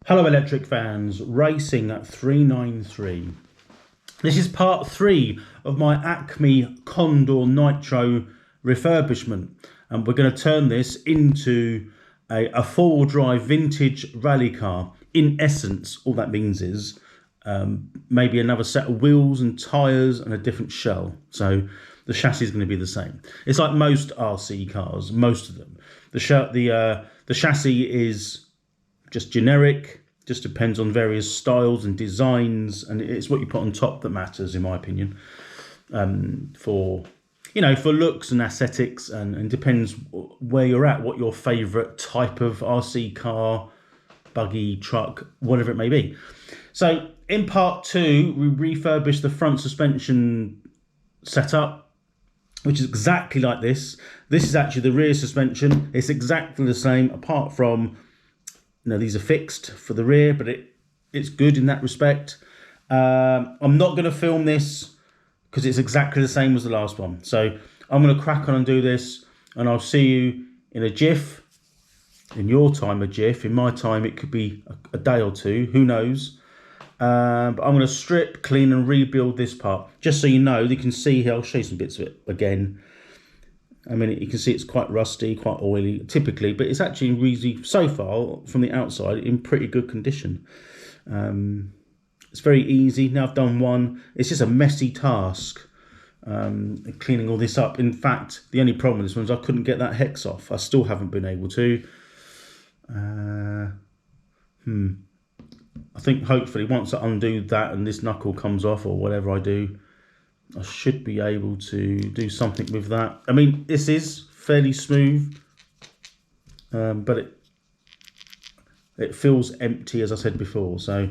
Hello electric fans, Racing at 393. This is part 3 of my ACME Condor Nitro refurbishment, and we're going to turn this into a four-wheel drive vintage rally car. In essence, all that means is maybe another set of wheels and tyres and a different shell. So the chassis is going to be the same. It's like most RC cars, most of them. The chassis is just generic, just depends on various styles and designs, and it's what you put on top that matters, in my opinion. For looks and aesthetics, and depends where you're at, what your favourite type of RC car, buggy, truck, whatever it may be. So in part 2, we refurbished the front suspension setup, which is exactly like this. This is actually the rear suspension. It's exactly the same, apart from these are fixed for the rear, but it's good in that respect. I'm not going to film this because it's exactly the same as the last one. So I'm going to crack on and do this, and I'll see you in a jiff. In your time, a jiff. In my time, it could be a day or two. Who knows? But I'm going to strip, clean, and rebuild this part. Just so you know, you can see here. I'll show you some bits of it again. I mean, you can see it's quite rusty, quite oily, typically, but it's actually really, so far, from the outside, in pretty good condition. It's very easy. Now I've done one. It's just a messy task, cleaning all this up. In fact, the only problem with this one is I couldn't get that hex off. I still haven't been able to. I think hopefully once I undo that and this knuckle comes off, or whatever I do, I should be able to do something with that. I mean, this is fairly smooth, but it feels empty, as I said before. So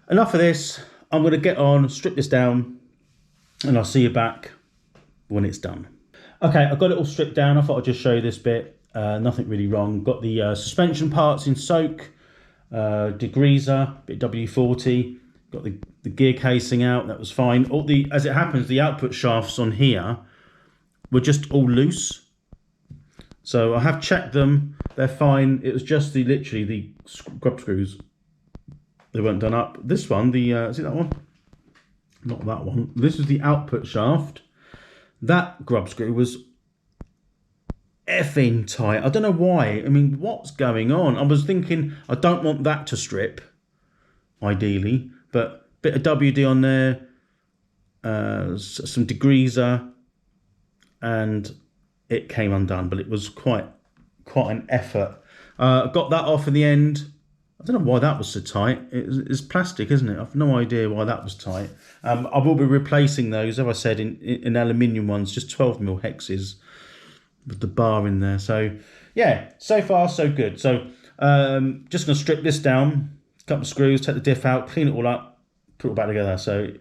enough of this. I'm going to get on, strip this down, and I'll see you back when it's done. Okay, I've got it all stripped down. I thought I'd just show you this bit. Nothing really wrong. Got the suspension parts in soak, degreaser, bit W40. Got the gear casing out, that was fine. As it happens, the output shafts on here were just all loose. So I have checked them, they're fine. It was just literally the grub screws. They weren't done up. This one, is it that one? Not that one. This is the output shaft. That grub screw was effing tight. I don't know why. I mean, what's going on? I was thinking, I don't want that to strip, ideally. But bit of WD on there, some degreaser, and it came undone. But it was quite an effort. Got that off in the end. I don't know why that was so tight. It's plastic, isn't it? I've no idea why that was tight. I will be replacing those, as I said, in aluminium ones, just 12mm hexes with the bar in there. So yeah, so far so good. So just going to strip this down. Cut the screws, take the diff out, clean it all up, put it all back together. So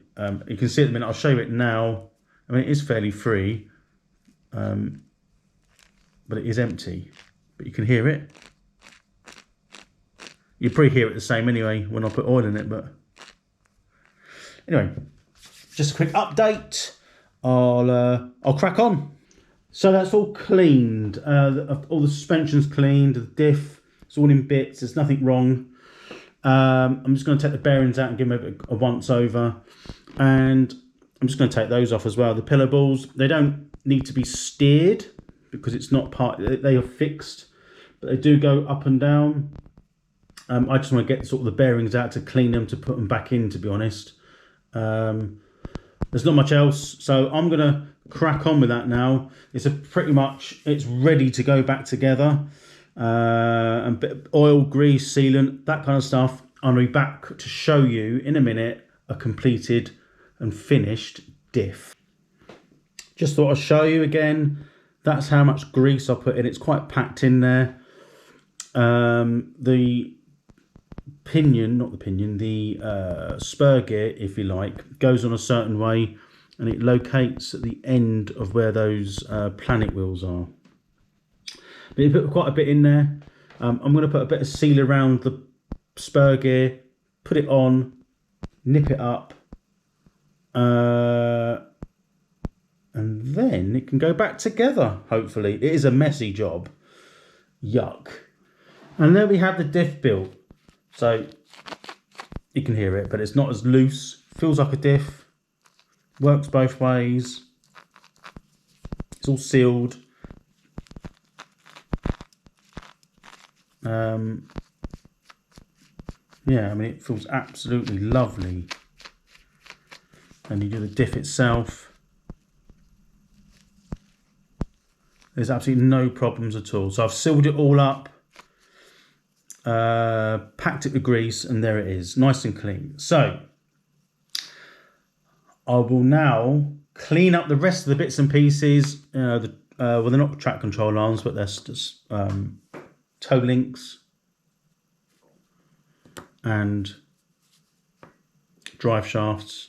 you can see at the minute, I'll show you it now. I mean, it is fairly free, but it is empty. But you can hear it. You probably hear it the same anyway when I put oil in it. But anyway, just a quick update. I'll crack on. So that's all cleaned. All the suspension's cleaned. The diff, it's all in bits. There's nothing wrong. I'm just going to take the bearings out and give them a once over, and I'm just going to take those off as well. The pillow balls, they don't need to be steered because it's not they are fixed, but they do go up and down. I just want to get sort of the bearings out to clean them, to put them back in, to be honest. There's not much else, so I'm going to crack on with that now. It's it's ready to go back together. And bit of oil, grease, sealant, that kind of stuff. I'll be back to show you in a minute a completed and finished diff. Just thought I'd show you again. That's how much grease I put in. It's quite packed in there. The spur gear, if you like, goes on a certain way, and it locates at the end of where those planet wheels are. But you put quite a bit in there. I'm going to put a bit of seal around the spur gear, put it on, nip it up, and then it can go back together, hopefully. It is a messy job. Yuck. And there we have the diff built. So you can hear it, but it's not as loose. Feels like a diff. Works both ways. It's all sealed. Yeah, I mean, it feels absolutely lovely. And you do the diff itself. There's absolutely no problems at all. So I've sealed it all up, packed it with grease, and there it is, nice and clean. So I will now clean up the rest of the bits and pieces. Well, they're not track control arms, but they're just toe links and drive shafts.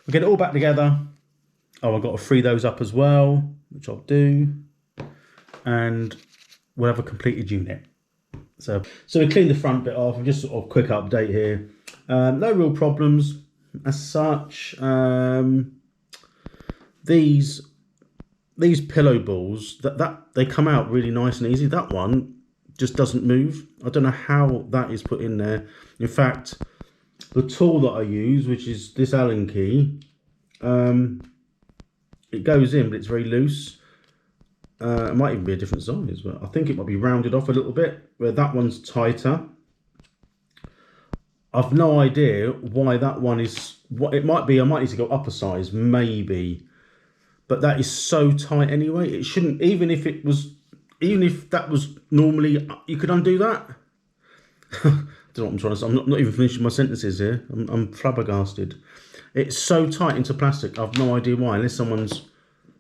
We'll get it all back together. Oh, I've got to free those up as well, which I'll do. And we'll have a completed unit. So we clean the front bit off. Just sort of quick update here. No real problems as such. These pillow balls, that they come out really nice and easy. That one just doesn't move. I don't know how that is put in there. In fact, the tool that I use, which is this Allen key, it goes in, but it's very loose. It might even be a different size, but I think it might be rounded off a little bit, where that one's tighter. I've no idea why that one is, what it might be. I might need to go up a size, maybe. But that is so tight anyway. It shouldn't, even if that was normally, you could undo that. I don't know what I'm trying to say. I'm not even finishing my sentences here. I'm flabbergasted. It's so tight into plastic. I've no idea why, unless someone's,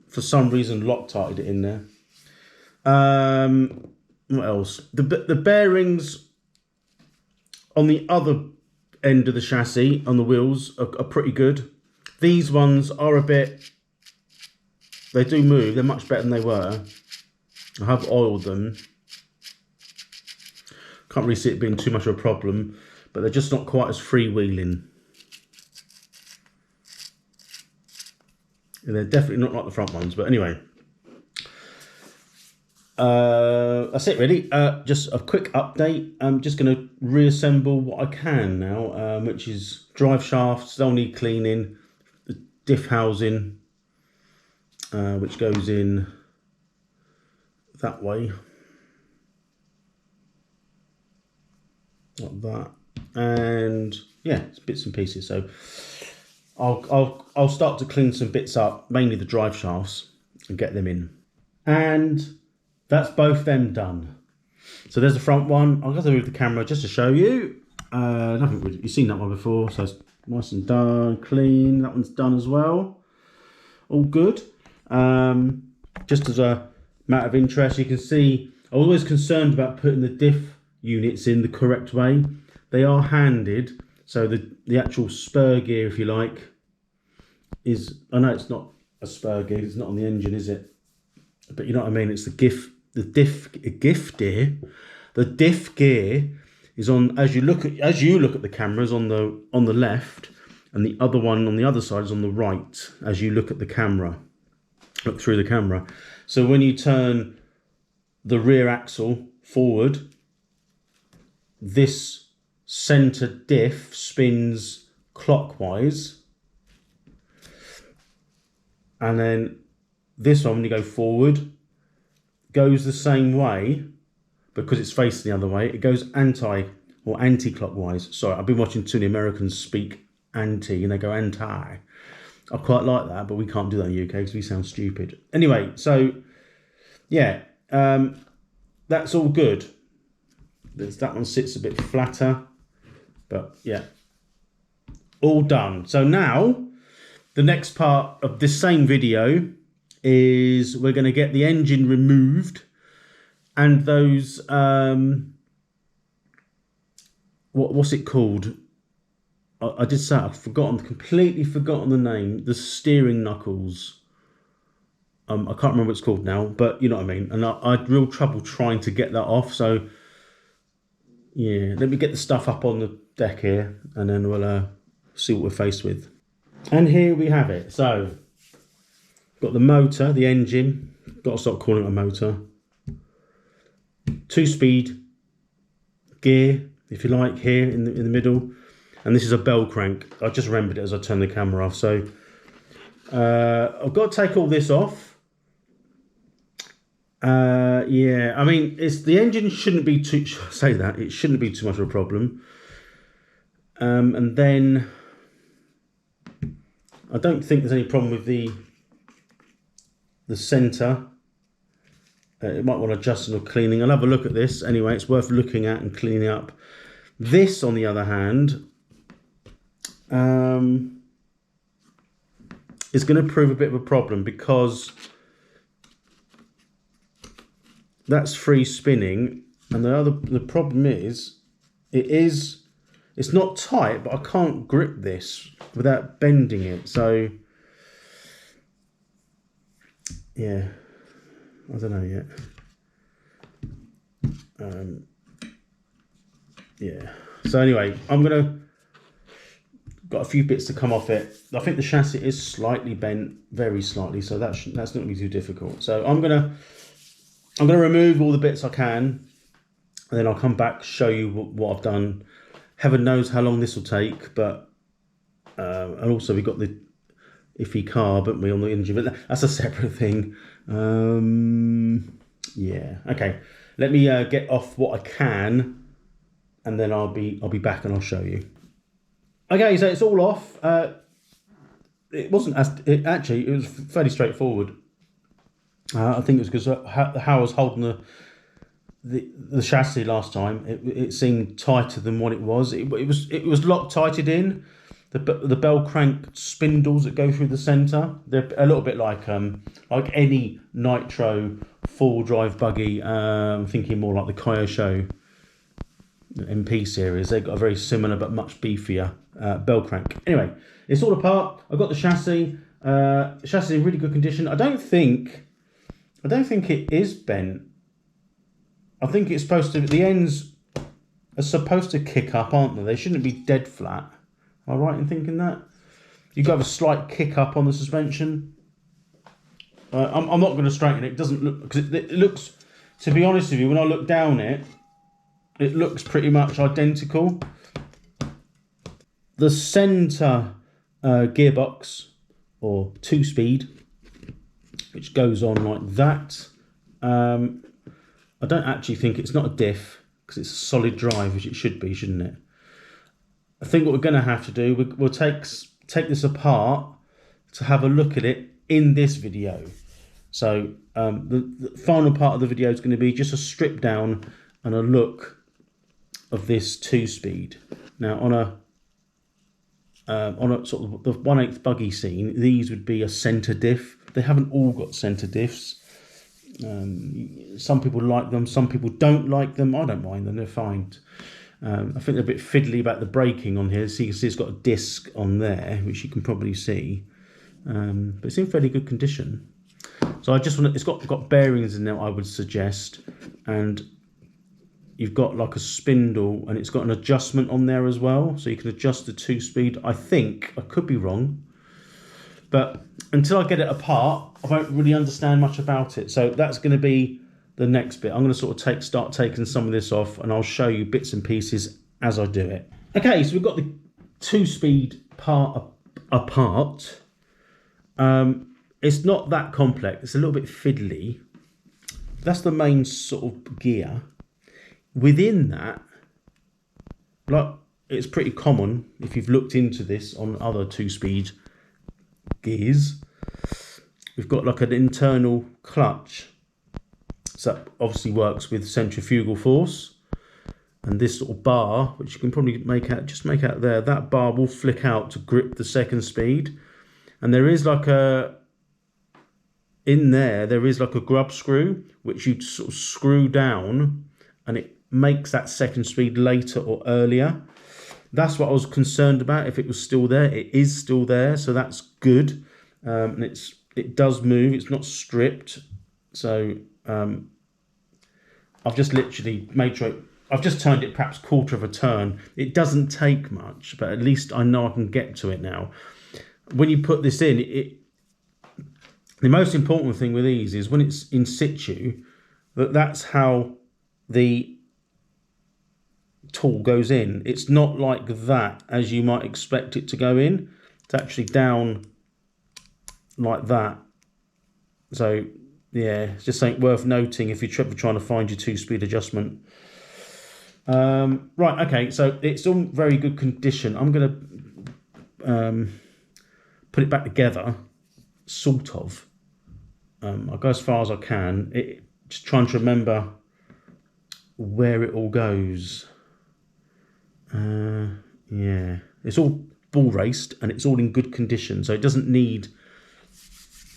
for some reason, Loctited it in there. What else? The bearings on the other end of the chassis, on the wheels, are pretty good. These ones are a bit, they do move. They're much better than they were. I have oiled them. Can't really see it being too much of a problem, but they're just not quite as freewheeling. And they're definitely not like the front ones, but anyway. That's it really. Just a quick update. I'm just going to reassemble what I can now, which is drive shafts. They'll need cleaning. The diff housing, which goes in that way, like that, and yeah, it's bits and pieces. So I'll start to clean some bits up, mainly the drive shafts, and get them in. And that's both them done. So there's the front one. I'll have to move the camera just to show you. Nothing really, you've seen that one before, so it's nice and done, clean. That one's done as well. All good. Just as a matter of interest, you can see I was always concerned about putting the diff units in the correct way. They are handed, so the actual spur gear, if you like, is, I know it's not a spur gear, it's not on the engine, is it? But you know what I mean, it's the diff gear is on, as you look at the cameras, on the left, and the other one on the other side is on the right as you look at the camera, look through the camera. So when you turn the rear axle forward, this center diff spins clockwise, and then this one, when you go forward, goes the same way, because it's facing the other way. It goes anti-clockwise. Sorry, I've been watching too many Americans speak anti, and they go anti. I quite like that, but we can't do that in the UK because we sound stupid. Anyway, so yeah, that's all good. That one sits a bit flatter, but yeah, all done. So now the next part of this same video is we're going to get the engine removed, and those what's it called? I did say I've completely forgotten the name. The steering knuckles. I can't remember what it's called now, but you know what I mean. And I had real trouble trying to get that off. So yeah, let me get the stuff up on the deck here, and then we'll see what we're faced with. And here we have it. So got the motor, the engine. Got to stop calling it a motor. 2-speed gear, if you like, here in the middle. And this is a bell crank. I just remembered it as I turned the camera off. So I've got to take all this off. Yeah, I mean, the engine shouldn't be too, say that, it shouldn't be too much of a problem. And then I don't think there's any problem with the centre. It might want adjusting or cleaning. I'll have a look at this. Anyway, it's worth looking at and cleaning up. This, on the other hand, is going to prove a bit of a problem, because that's free spinning, and the problem is it's not tight, but I can't grip this without bending it. So yeah, I don't know yet. Yeah. So anyway, got a few bits to come off it. I think the chassis is slightly bent, very slightly, so that's not going to be too difficult. So I'm gonna remove all the bits I can, and then I'll come back, show you what I've done. Heaven knows how long this will take, but and also we got the iffy carb, haven't we, on the engine, but that's a separate thing. Yeah, okay. Let me get off what I can, and then I'll be back and I'll show you. Okay, so it's all off. It wasn't actually, it was fairly straightforward. I think it was because how I was holding the chassis last time. It seemed tighter than what it was. It was Loctited in. The bell crank spindles that go through the centre, they're a little bit like any Nitro full drive buggy. I'm thinking more like the Kyosho MP series. They've got a very similar but much beefier bell crank. Anyway, it's all apart. I've got the chassis. The chassis is in really good condition. I don't think it is bent. I think it's supposed to. The ends are supposed to kick up, aren't they? They shouldn't be dead flat. Am I right in thinking that? You've got to have a slight kick up on the suspension. I'm not going to straighten it. It doesn't look, because it looks, to be honest with you, when I look down it looks pretty much identical. The centre gearbox, or 2-speed, which goes on like that. I don't actually think it's not a diff, because it's a solid drive, which it should be, shouldn't it? I think what we're going to have to do, we'll take this apart to have a look at it in this video. So the final part of the video is going to be just a strip down and a look of this 2-speed. Now on a sort of the 1/8 buggy scene, these would be a centre diff. They haven't all got centre diffs. Some people like them, some people don't like them. I don't mind them, they're fine. I think they're a bit fiddly about the braking on here. So you can see it's got a disc on there, which you can probably see. But it's in fairly good condition. So I just want to, it's got bearings in there, I would suggest. And you've got like a spindle, and it's got an adjustment on there as well. So you can adjust the 2-speed. I think, I could be wrong, but until I get it apart, I won't really understand much about it. So that's going to be the next bit. I'm going to sort of start taking some of this off, and I'll show you bits and pieces as I do it. Okay, so we've got the 2-speed part apart. It's not that complex. It's a little bit fiddly. That's the main sort of gear. Within that, like, it's pretty common if you've looked into this on other 2-speed gears. We've got like an internal clutch. So that obviously works with centrifugal force. And this sort of bar, which you can probably make out there, that bar will flick out to grip the 2nd speed. And there is like there is like a grub screw, which you sort of screw down, and it makes that 2nd speed later or earlier. That's what I was concerned about, if it was still there. It is still there, so that's good. And it does move, it's not stripped. So I've just literally made sure, I've just turned it perhaps 1/4 of a turn. It doesn't take much, but at least I know I can get to it now. When you put this in, the most important thing with these is when it's in situ, that's how the tool goes in. It's not like that as you might expect it to go in. It's actually down like that. So yeah, it's just something worth noting if you're trying to find your 2-speed adjustment. Right, okay, so it's all very good condition. I'm going to put it back together, sort of. I'll go as far as I can. Just trying to remember where it all goes. Yeah, it's all ball raced and it's all in good condition, so it doesn't need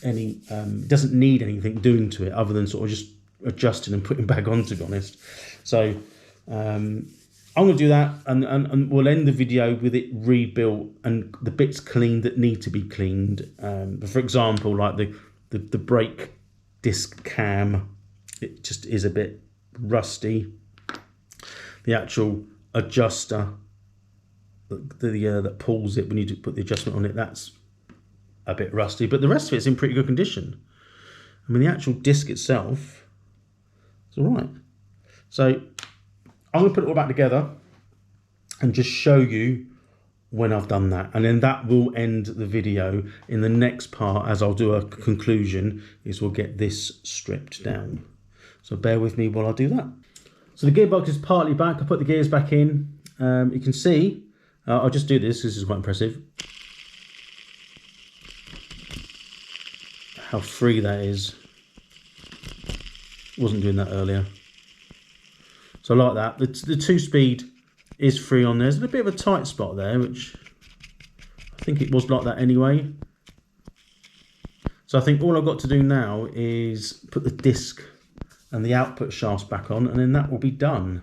anything doing to it other than sort of just adjusting and putting back on, to be honest. So I'm going to do that, and we'll end the video with it rebuilt and the bits cleaned that need to be cleaned. For example, like the brake disc cam, it just is a bit rusty. The actual adjuster that pulls it when you put the adjustment on it, that's a bit rusty, but the rest of it's in pretty good condition. I mean, the actual disc itself is all right. So I'm going to put it all back together and just show you when I've done that, and then that will end the video. In the next part, as I'll do a conclusion, is we'll get this stripped down. So bear with me while I do that. So the gearbox is partly back. I put the gears back in. You can see, I'll just do this. This is quite impressive. How free that is. Wasn't doing that earlier. So I like that. The 2-speed is free on there. There's a bit of a tight spot there, which I think it was like that anyway. So I think all I've got to do now is put the disc and the output shafts back on, and then that will be done.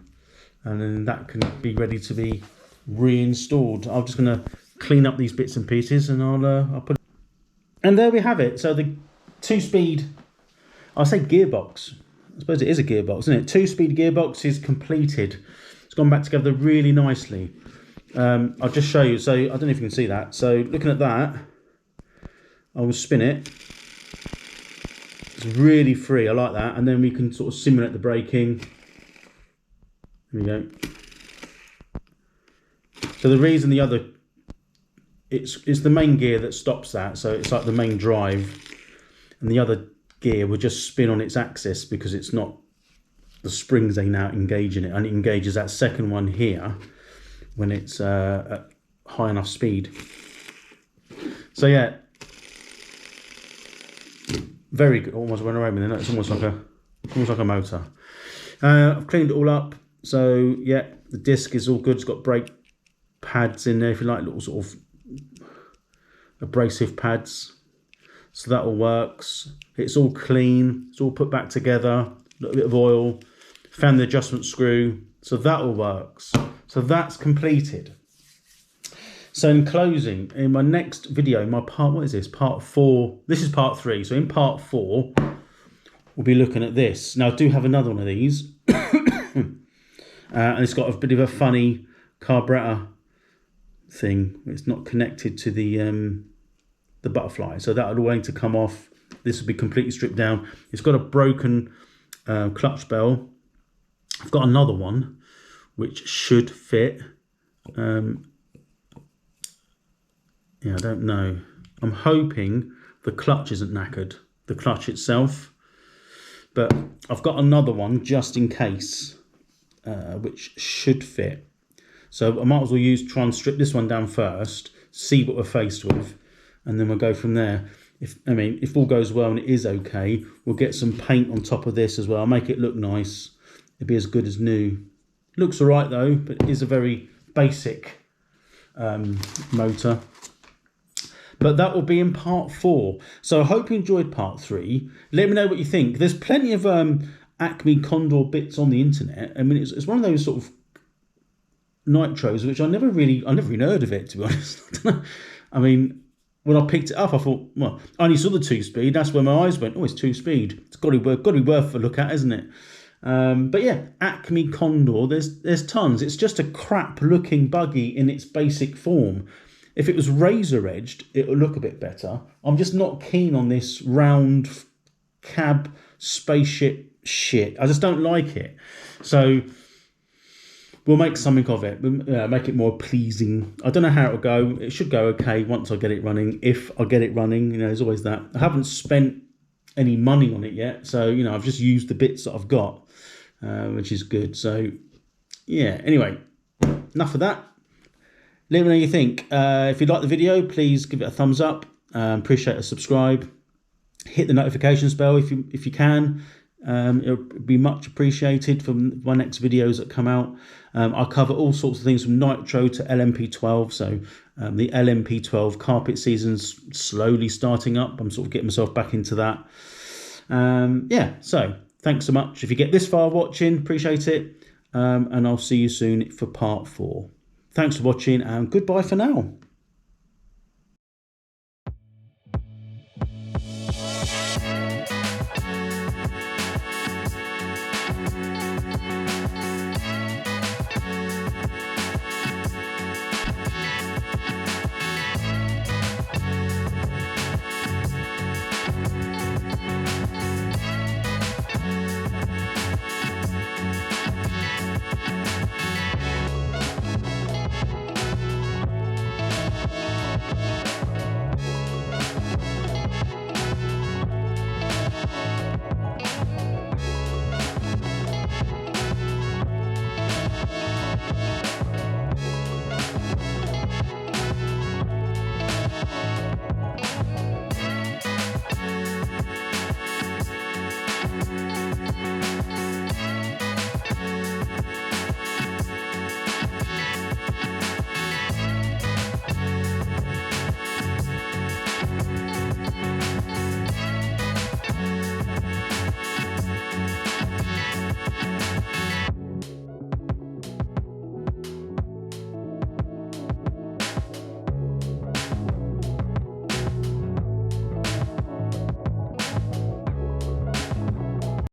And then that can be ready to be reinstalled. I'm just going to clean up these bits and pieces, and I'll put it. And there we have it. So the 2-speed, I say gearbox, I suppose it is a gearbox, isn't it? 2-speed gearbox is completed. It's gone back together really nicely. I'll just show you. So I don't know if you can see that. So looking at that, I will spin it. It's really free. I like that. And then we can sort of simulate the braking. Here we go. So the reason the other, it's the main gear that stops that. So it's like the main drive, and the other gear will just spin on its axis because it's not the springs they now engage in it, and it engages that second one here when it's at high enough speed. So yeah, very good. Almost went around with it. It's almost like a motor. I've cleaned it all up. So yeah, the disc is all good. It's got brake pads in there, if you like, little sort of abrasive pads. So that all works. It's all clean. It's all put back together. A little bit of oil. Found the adjustment screw. So that all works. So that's completed. So in closing, in my next video, my part, what is this? Part 4. This is part 3. So in part 4, we'll be looking at this. Now I do have another one of these. And it's got a bit of a funny carburetor thing. It's not connected to the butterfly. So that would all need to come off. This will be completely stripped down. It's got a broken clutch bell. I've got another one which should fit. Yeah, I don't know. I'm hoping the clutch isn't knackered, the clutch itself. But I've got another one just in case, which should fit. So I might as well try and strip this one down first, see what we're faced with, and then we'll go from there. If all goes well and it is okay, we'll get some paint on top of this as well. Make it look nice. It'll be as good as new. Looks all right though, but it is a very basic motor. But that will be in part 4. So I hope you enjoyed part 3. Let me know what you think. There's plenty of ACME Condor bits on the internet. I mean, it's one of those sort of nitros which I never really heard of it, to be honest. I mean, when I picked it up, I thought, well, I only saw the 2-speed. That's where my eyes went. Oh, it's 2-speed. It's got to be worth a look at, isn't it? But yeah, ACME Condor. There's tons. It's just a crap looking buggy in its basic form. If it was razor edged, it would look a bit better. I'm just not keen on this round cab spaceship shit. I just don't like it. So we'll make something of it. We'll, make it more pleasing. I don't know how it'll go. It should go okay once I get it running. If I get it running, you know, there's always that. I haven't spent any money on it yet, so you know, I've just used the bits that I've got, which is good. So yeah. Anyway, enough of that. Let me know what you think. If you like the video, please give it a thumbs up. Appreciate a subscribe. Hit the notifications bell if you can. It'll be much appreciated for my next videos that come out. I cover all sorts of things from Nitro to LMP12. So the LMP12 carpet season's slowly starting up. I'm sort of getting myself back into that. Yeah, so thanks so much. If you get this far watching, appreciate it. And I'll see you soon for part 4. Thanks for watching and goodbye for now.